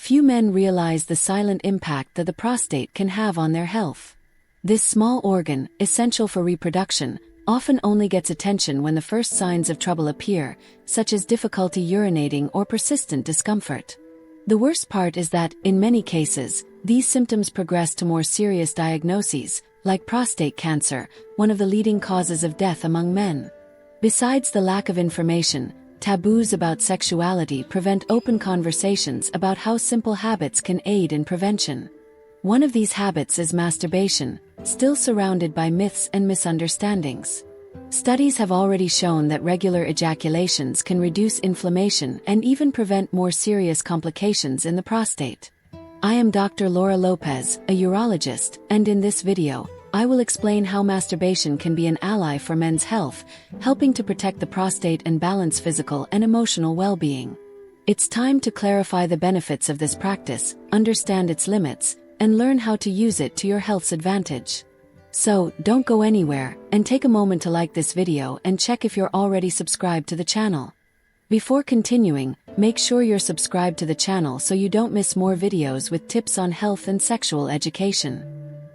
few men realize the silent impact that the prostate can have on their health. This small organ, essential for reproduction, often only gets attention when the first signs of trouble appear, such as difficulty urinating or persistent discomfort. The worst part is that, in many cases, these symptoms progress to more serious diagnoses, like prostate cancer, one of the leading causes of death among men. Besides the lack of information, taboos about sexuality prevent open conversations about how simple habits can aid in prevention. One of these habits is masturbation, still surrounded by myths and misunderstandings. Studies have already shown that regular ejaculations can reduce inflammation and even prevent more serious complications in the prostate. I am Dr. Laura Lopez, a urologist, and in this video, I will explain how masturbation can be an ally for men's health, helping to protect the prostate and balance physical and emotional well-being. It's time to clarify the benefits of this practice, understand its limits, and learn how to use it to your health's advantage. So, don't go anywhere, and take a moment to like this video and check if you're already subscribed to the channel. Before continuing, make sure you're subscribed to the channel so you don't miss more videos with tips on health and sexual education.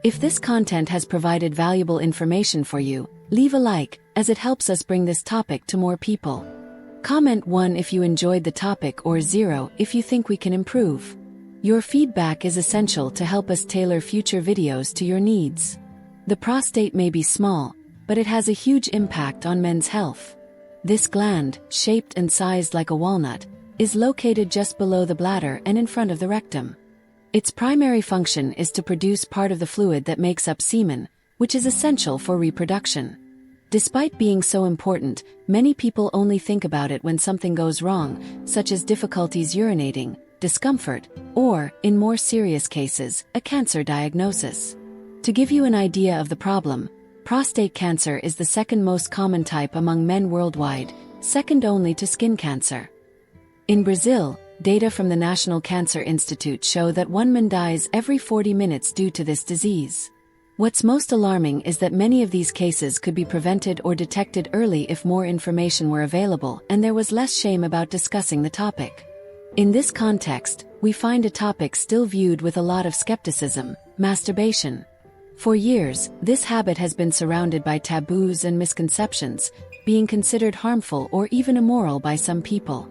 If this content has provided valuable information for you, leave a like, as it helps us bring this topic to more people. Comment 1 if you enjoyed the topic or 0 if you think we can improve. Your feedback is essential to help us tailor future videos to your needs. The prostate may be small, but it has a huge impact on men's health. This gland, shaped and sized like a walnut, is located just below the bladder and in front of the rectum. Its primary function is to produce part of the fluid that makes up semen, which is essential for reproduction. Despite being so important, many people only think about it when something goes wrong, such as difficulties urinating, discomfort, or, in more serious cases, a cancer diagnosis. To give you an idea of the problem, prostate cancer is the second most common type among men worldwide, second only to skin cancer. In Brazil, data from the National Cancer Institute show that one man dies every 40 minutes due to this disease. What's most alarming is that many of these cases could be prevented or detected early if more information were available and there was less shame about discussing the topic. In this context, we find a topic still viewed with a lot of skepticism: masturbation. For years, this habit has been surrounded by taboos and misconceptions, being considered harmful or even immoral by some people.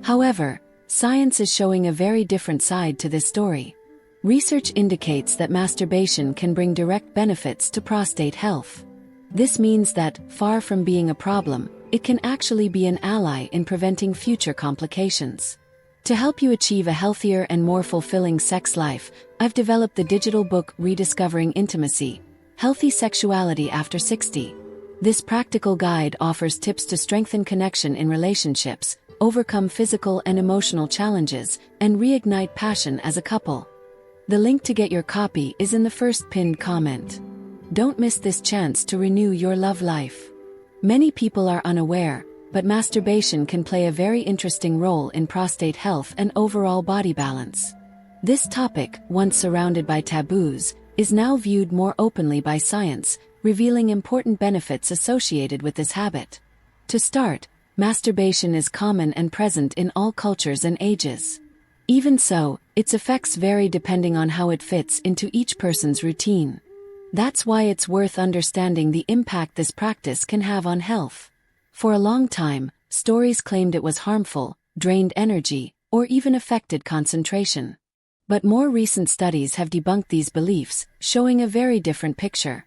However, science is showing a very different side to this story. Research indicates that masturbation can bring direct benefits to prostate health. This means that, far from being a problem, it can actually be an ally in preventing future complications. To help you achieve a healthier and more fulfilling sex life, I've developed the digital book Rediscovering Intimacy: Healthy Sexuality After 60. This practical guide offers tips to strengthen connection in relationships, overcome physical and emotional challenges, and reignite passion as a couple. The link to get your copy is in the first pinned comment. Don't miss this chance to renew your love life. Many people are unaware, but masturbation can play a very interesting role in prostate health and overall body balance. This topic, once surrounded by taboos, is now viewed more openly by science, revealing important benefits associated with this habit. To start, masturbation is common and present in all cultures and ages. Even so, its effects vary depending on how it fits into each person's routine. That's why it's worth understanding the impact this practice can have on health. For a long time, stories claimed it was harmful, drained energy, or even affected concentration. But more recent studies have debunked these beliefs, showing a very different picture.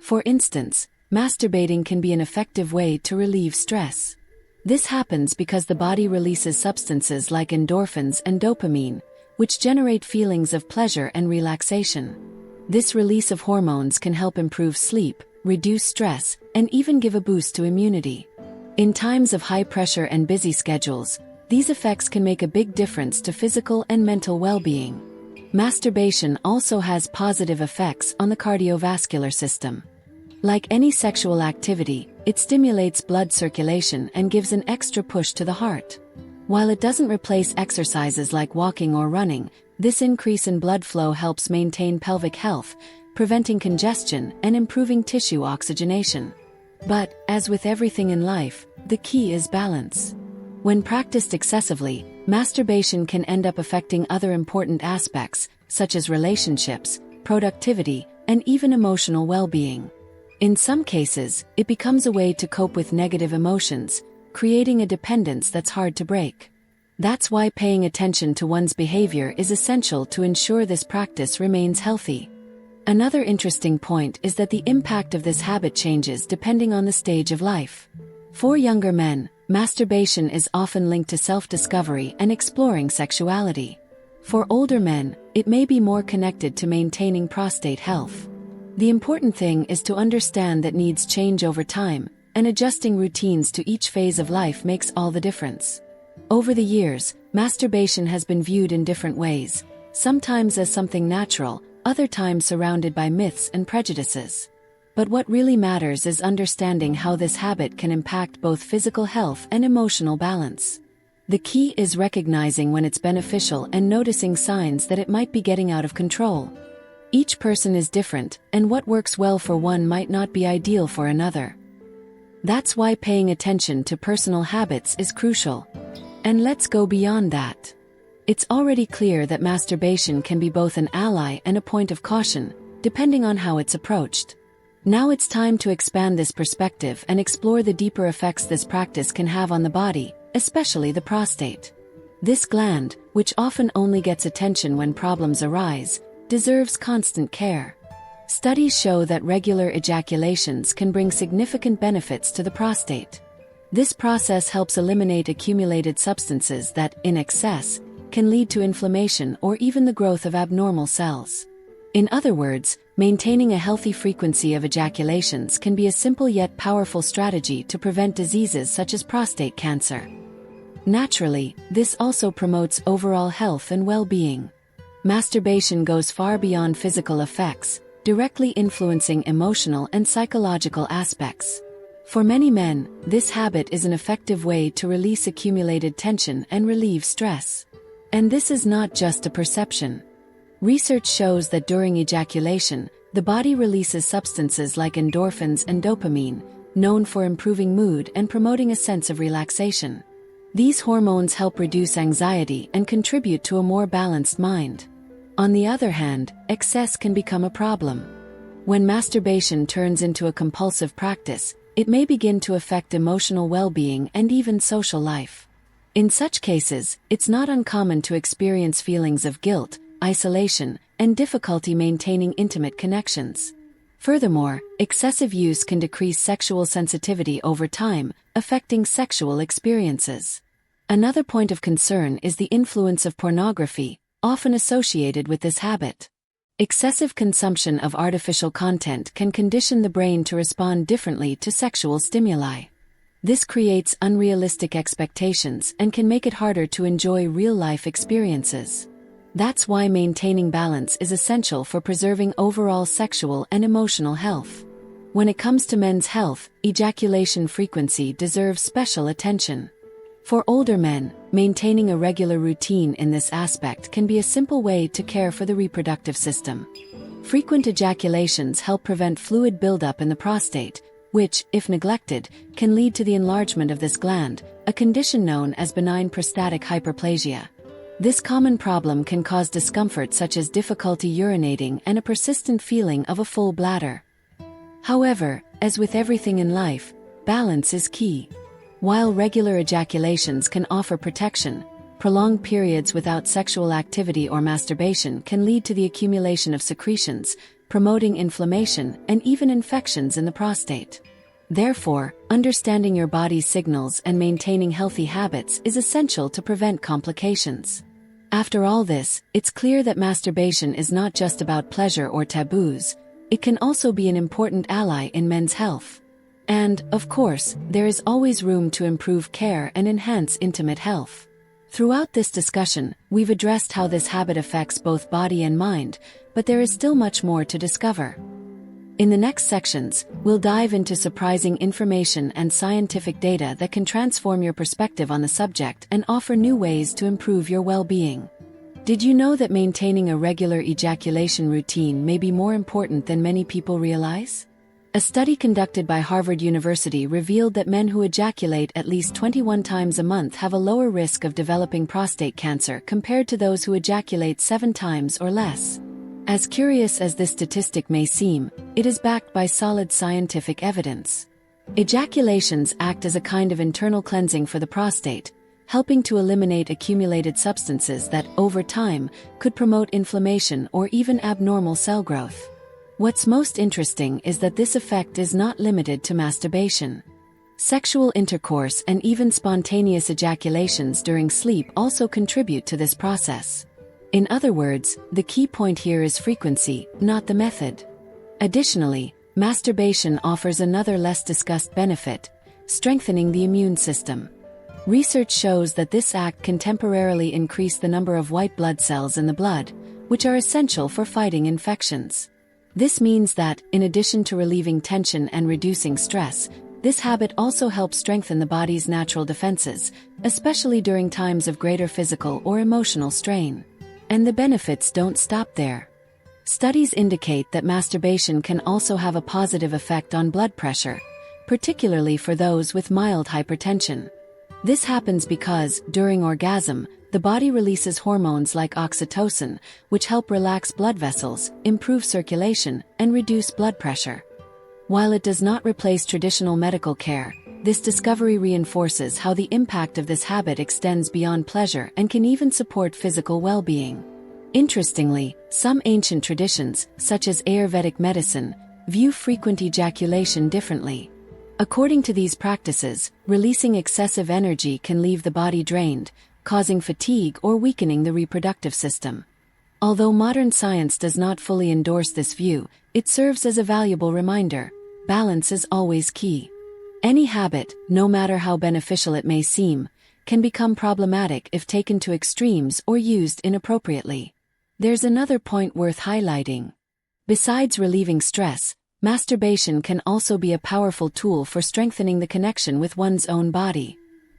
For instance, masturbating can be an effective way to relieve stress. This happens because the body releases substances like endorphins and dopamine, which generate feelings of pleasure and relaxation. This release of hormones can help improve sleep, reduce stress, and even give a boost to immunity. In times of high pressure and busy schedules, these effects can make a big difference to physical and mental well-being. Masturbation also has positive effects on the cardiovascular system. Like any sexual activity, it stimulates blood circulation and gives an extra push to the heart. While it doesn't replace exercises like walking or running, this increase in blood flow helps maintain pelvic health, preventing congestion and improving tissue oxygenation. But, as with everything in life, the key is balance. When practiced excessively, masturbation can end up affecting other important aspects, such as relationships, productivity, and even emotional well-being. In some cases, it becomes a way to cope with negative emotions, creating a dependence that's hard to break. That's why paying attention to one's behavior is essential to ensure this practice remains healthy. Another interesting point is that the impact of this habit changes depending on the stage of life. For younger men, masturbation is often linked to self-discovery and exploring sexuality. For older men, it may be more connected to maintaining prostate health. The important thing is to understand that needs change over time, and adjusting routines to each phase of life makes all the difference. Over the years, masturbation has been viewed in different ways, sometimes as something natural, other times surrounded by myths and prejudices. But what really matters is understanding how this habit can impact both physical health and emotional balance. The key is recognizing when it's beneficial and noticing signs that it might be getting out of control. Each person is different, and what works well for one might not be ideal for another. That's why paying attention to personal habits is crucial. And let's go beyond that. It's already clear that masturbation can be both an ally and a point of caution, depending on how it's approached. Now it's time to expand this perspective and explore the deeper effects this practice can have on the body, especially the prostate. This gland, which often only gets attention when problems arise, deserves constant care. Studies show that regular ejaculations can bring significant benefits to the prostate. This process helps eliminate accumulated substances that, in excess, can lead to inflammation or even the growth of abnormal cells. In other words, maintaining a healthy frequency of ejaculations can be a simple yet powerful strategy to prevent diseases such as prostate cancer. Naturally, this also promotes overall health and well-being. Masturbation goes far beyond physical effects, directly influencing emotional and psychological aspects. For many men, this habit is an effective way to release accumulated tension and relieve stress. And this is not just a perception. Research shows that during ejaculation, the body releases substances like endorphins and dopamine, known for improving mood and promoting a sense of relaxation. These hormones help reduce anxiety and contribute to a more balanced mind. On the other hand, excess can become a problem. When masturbation turns into a compulsive practice, it may begin to affect emotional well-being and even social life. In such cases, it's not uncommon to experience feelings of guilt, isolation, and difficulty maintaining intimate connections. Furthermore, excessive use can decrease sexual sensitivity over time, affecting sexual experiences. Another point of concern is the influence of pornography, often associated with this habit. Excessive consumption of artificial content can condition the brain to respond differently to sexual stimuli. This creates unrealistic expectations and can make it harder to enjoy real-life experiences. That's why maintaining balance is essential for preserving overall sexual and emotional health. When it comes to men's health, ejaculation frequency deserves special attention. For older men, maintaining a regular routine in this aspect can be a simple way to care for the reproductive system. Frequent ejaculations help prevent fluid buildup in the prostate, which, if neglected, can lead to the enlargement of this gland, a condition known as benign prostatic hyperplasia. This common problem can cause discomfort such as difficulty urinating and a persistent feeling of a full bladder. However, as with everything in life, balance is key. While regular ejaculations can offer protection, prolonged periods without sexual activity or masturbation can lead to the accumulation of secretions, promoting inflammation and even infections in the prostate. Therefore, understanding your body's signals and maintaining healthy habits is essential to prevent complications. After all this, it's clear that masturbation is not just about pleasure or taboos, it can also be an important ally in men's health. And, of course, there is always room to improve care and enhance intimate health. Throughout this discussion, we've addressed how this habit affects both body and mind, but there is still much more to discover. In the next sections, we'll dive into surprising information and scientific data that can transform your perspective on the subject and offer new ways to improve your well-being. Did you know that maintaining a regular ejaculation routine may be more important than many people realize? A study conducted by Harvard University revealed that men who ejaculate at least 21 times a month have a lower risk of developing prostate cancer compared to those who ejaculate 7 times or less. As curious as this statistic may seem, it is backed by solid scientific evidence. Ejaculations act as a kind of internal cleansing for the prostate, helping to eliminate accumulated substances that, over time, could promote inflammation or even abnormal cell growth. What's most interesting is that this effect is not limited to masturbation. Sexual intercourse and even spontaneous ejaculations during sleep also contribute to this process. In other words, the key point here is frequency, not the method. Additionally, masturbation offers another less discussed benefit: strengthening the immune system. Research shows that this act can temporarily increase the number of white blood cells in the blood, which are essential for fighting infections. This means that, in addition to relieving tension and reducing stress, this habit also helps strengthen the body's natural defenses, especially during times of greater physical or emotional strain. And the benefits don't stop there. Studies indicate that masturbation can also have a positive effect on blood pressure, particularly for those with mild hypertension. This happens because, during orgasm, the body releases hormones like oxytocin, which help relax blood vessels, improve circulation, and reduce blood pressure. While it does not replace traditional medical care, this discovery reinforces how the impact of this habit extends beyond pleasure and can even support physical well-being. Interestingly, some ancient traditions, such as Ayurvedic medicine, view frequent ejaculation differently. According to these practices, releasing excessive energy can leave the body drained, causing fatigue or weakening the reproductive system. Although modern science does not fully endorse this view, it serves as a valuable reminder: balance is always key. Any habit, no matter how beneficial it may seem, can become problematic if taken to extremes or used inappropriately. There's another point worth highlighting. Besides relieving stress, masturbation can also be a powerful tool for strengthening the connection with one's own body.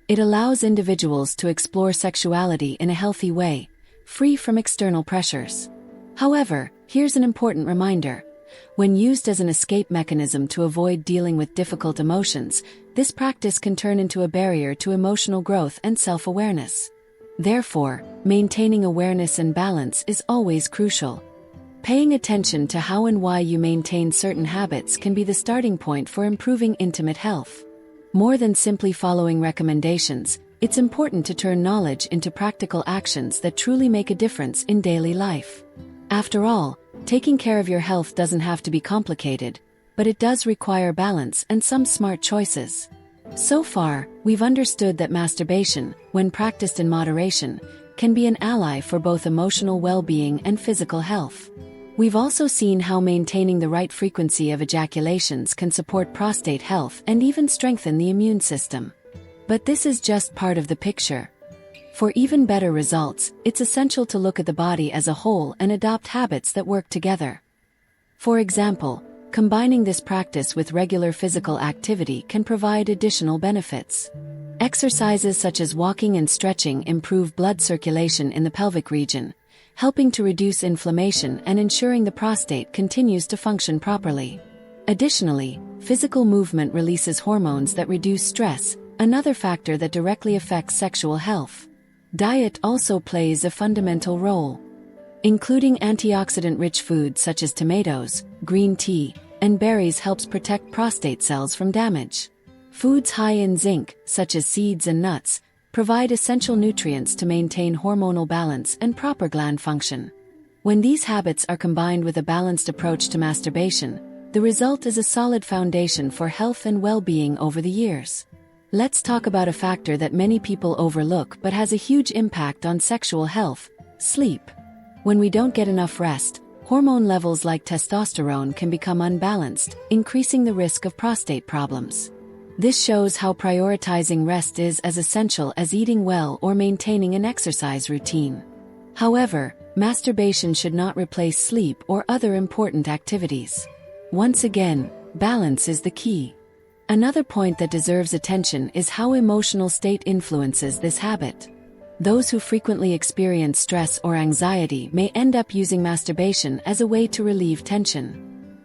It allows individuals to explore sexuality in a healthy way, free from external pressures. However, here's an important reminder. When used as an escape mechanism to avoid dealing with difficult emotions, this practice can turn into a barrier to emotional growth and self-awareness. Therefore, maintaining awareness and balance is always crucial. Paying attention to how and why you maintain certain habits can be the starting point for improving intimate health. More than simply following recommendations, it's important to turn knowledge into practical actions that truly make a difference in daily life. After all, taking care of your health doesn't have to be complicated, but it does require balance and some smart choices. So far, we've understood that masturbation, when practiced in moderation, can be an ally for both emotional well-being and physical health. We've also seen how maintaining the right frequency of ejaculations can support prostate health and even strengthen the immune system. But this is just part of the picture. For even better results, it's essential to look at the body as a whole and adopt habits that work together. For example, combining this practice with regular physical activity can provide additional benefits. Exercises such as walking and stretching improve blood circulation in the pelvic region, helping to reduce inflammation and ensuring the prostate continues to function properly. Additionally, physical movement releases hormones that reduce stress, another factor that directly affects sexual health. Diet also plays a fundamental role. Including antioxidant-rich foods such as tomatoes, green tea, and berries helps protect prostate cells from damage. Foods high in zinc, such as seeds and nuts, provide essential nutrients to maintain hormonal balance and proper gland function. When these habits are combined with a balanced approach to masturbation, the result is a solid foundation for health and well-being over the years. Let's talk about a factor that many people overlook but has a huge impact on sexual health: sleep. When we don't get enough rest, hormone levels like testosterone can become unbalanced, increasing the risk of prostate problems. This shows how prioritizing rest is as essential as eating well or maintaining an exercise routine. However, masturbation should not replace sleep or other important activities. Once again, balance is the key. Another point that deserves attention is how emotional state influences this habit. Those who frequently experience stress or anxiety may end up using masturbation as a way to relieve tension.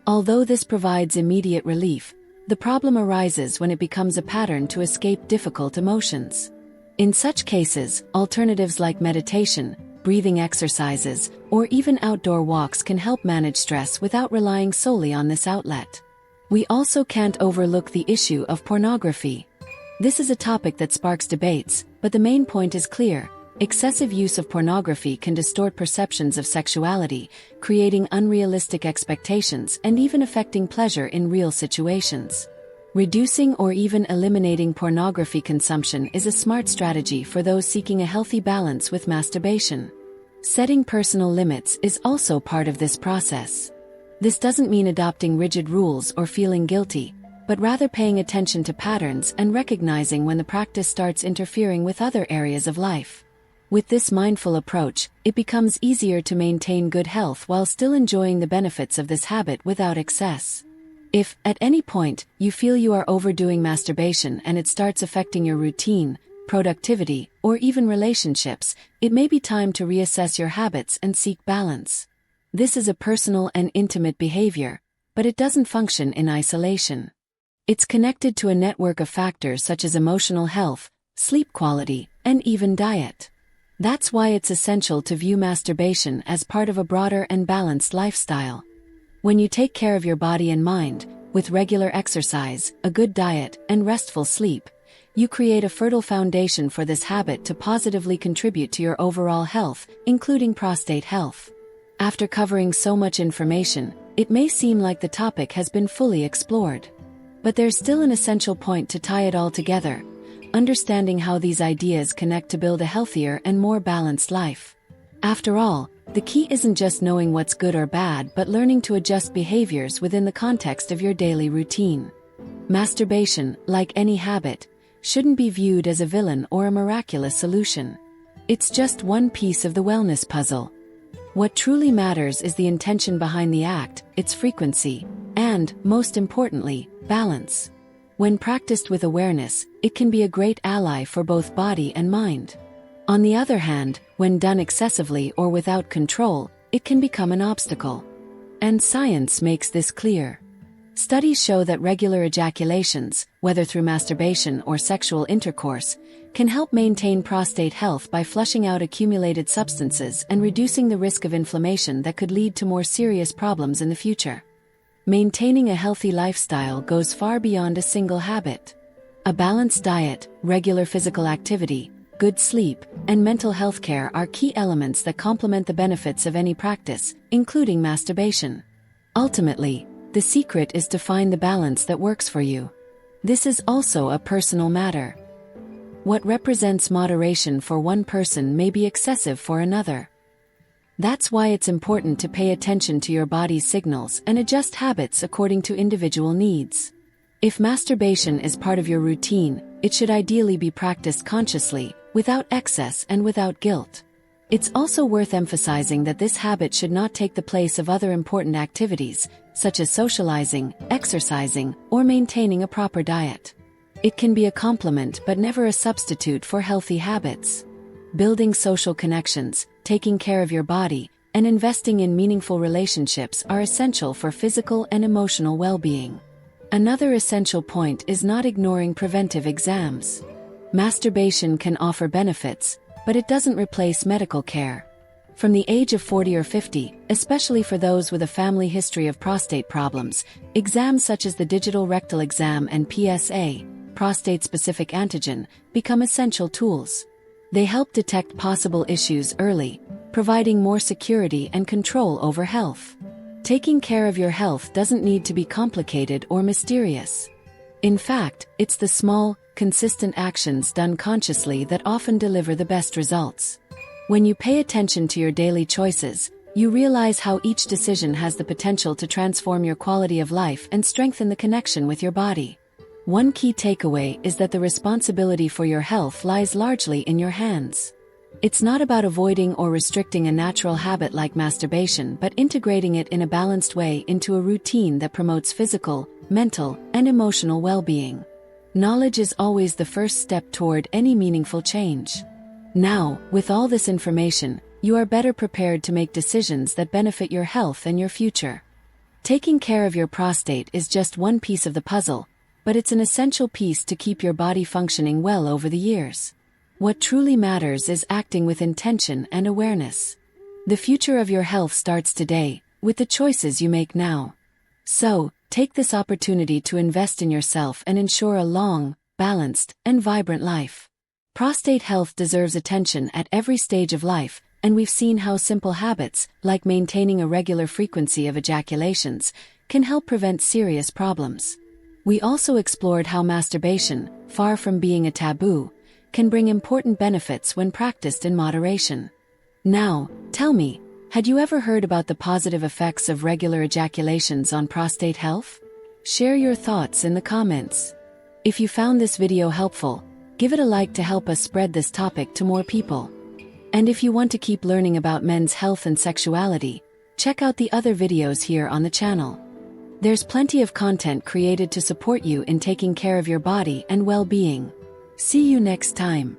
Although this provides immediate relief, the problem arises when it becomes a pattern to escape difficult emotions. In such cases, alternatives like meditation, breathing exercises, or even outdoor walks can help manage stress without relying solely on this outlet. We also can't overlook the issue of pornography. This is a topic that sparks debates, but the main point is clear. Excessive use of pornography can distort perceptions of sexuality, creating unrealistic expectations and even affecting pleasure in real situations. Reducing or even eliminating pornography consumption is a smart strategy for those seeking a healthy balance with masturbation. Setting personal limits is also part of this process. This doesn't mean adopting rigid rules or feeling guilty, but rather paying attention to patterns and recognizing when the practice starts interfering with other areas of life. With this mindful approach, it becomes easier to maintain good health while still enjoying the benefits of this habit without excess. If, at any point, you feel you are overdoing masturbation and it starts affecting your routine, productivity, or even relationships, it may be time to reassess your habits and seek balance. This is a personal and intimate behavior, but it doesn't function in isolation. It's connected to a network of factors such as emotional health, sleep quality, and even diet. That's why it's essential to view masturbation as part of a broader and balanced lifestyle. When you take care of your body and mind, with regular exercise, a good diet, and restful sleep, you create a fertile foundation for this habit to positively contribute to your overall health, including prostate health. After covering so much information, it may seem like the topic has been fully explored. But there's still an essential point to tie it all together: understanding how these ideas connect to build a healthier and more balanced life. After all, the key isn't just knowing what's good or bad but learning to adjust behaviors within the context of your daily routine. Masturbation, like any habit, shouldn't be viewed as a villain or a miraculous solution. It's just one piece of the wellness puzzle. What truly matters is the intention behind the act, its frequency, and, most importantly, balance. When practiced with awareness, it can be a great ally for both body and mind. On the other hand, when done excessively or without control, it can become an obstacle. And science makes this clear. Studies show that regular ejaculations, whether through masturbation or sexual intercourse, can help maintain prostate health by flushing out accumulated substances and reducing the risk of inflammation that could lead to more serious problems in the future. Maintaining a healthy lifestyle goes far beyond a single habit. A balanced diet, regular physical activity, good sleep, and mental health care are key elements that complement the benefits of any practice, including masturbation. Ultimately, the secret is to find the balance that works for you. This is also a personal matter. What represents moderation for one person may be excessive for another. That's why it's important to pay attention to your body's signals and adjust habits according to individual needs. If masturbation is part of your routine, it should ideally be practiced consciously, without excess and without guilt. It's also worth emphasizing that this habit should not take the place of other important activities, such as socializing, exercising, or maintaining a proper diet. It can be a complement but never a substitute for healthy habits. Building social connections, taking care of your body, and investing in meaningful relationships are essential for physical and emotional well-being. Another essential point is not ignoring preventive exams. Masturbation can offer benefits, but it doesn't replace medical care. From the age of 40 or 50, especially for those with a family history of prostate problems, exams such as the digital rectal exam and PSA, prostate-specific antigen, become essential tools. They help detect possible issues early, providing more security and control over health. Taking care of your health doesn't need to be complicated or mysterious. In fact, it's the small, consistent actions done consciously that often deliver the best results. When you pay attention to your daily choices, you realize how each decision has the potential to transform your quality of life and strengthen the connection with your body. One key takeaway is that the responsibility for your health lies largely in your hands. It's not about avoiding or restricting a natural habit like masturbation but integrating it in a balanced way into a routine that promotes physical, mental, and emotional well-being. Knowledge is always the first step toward any meaningful change. Now, with all this information, you are better prepared to make decisions that benefit your health and your future. Taking care of your prostate is just one piece of the puzzle, but it's an essential piece to keep your body functioning well over the years. What truly matters is acting with intention and awareness. The future of your health starts today, with the choices you make now. So, take this opportunity to invest in yourself and ensure a long, balanced, and vibrant life. Prostate health deserves attention at every stage of life, and we've seen how simple habits, like maintaining a regular frequency of ejaculations, can help prevent serious problems. We also explored how masturbation, far from being a taboo, can bring important benefits when practiced in moderation. Now, tell me, had you ever heard about the positive effects of regular ejaculations on prostate health? Share your thoughts in the comments. If you found this video helpful, give it a like to help us spread this topic to more people. And if you want to keep learning about men's health and sexuality, check out the other videos here on the channel. There's plenty of content created to support you in taking care of your body and well-being. See you next time.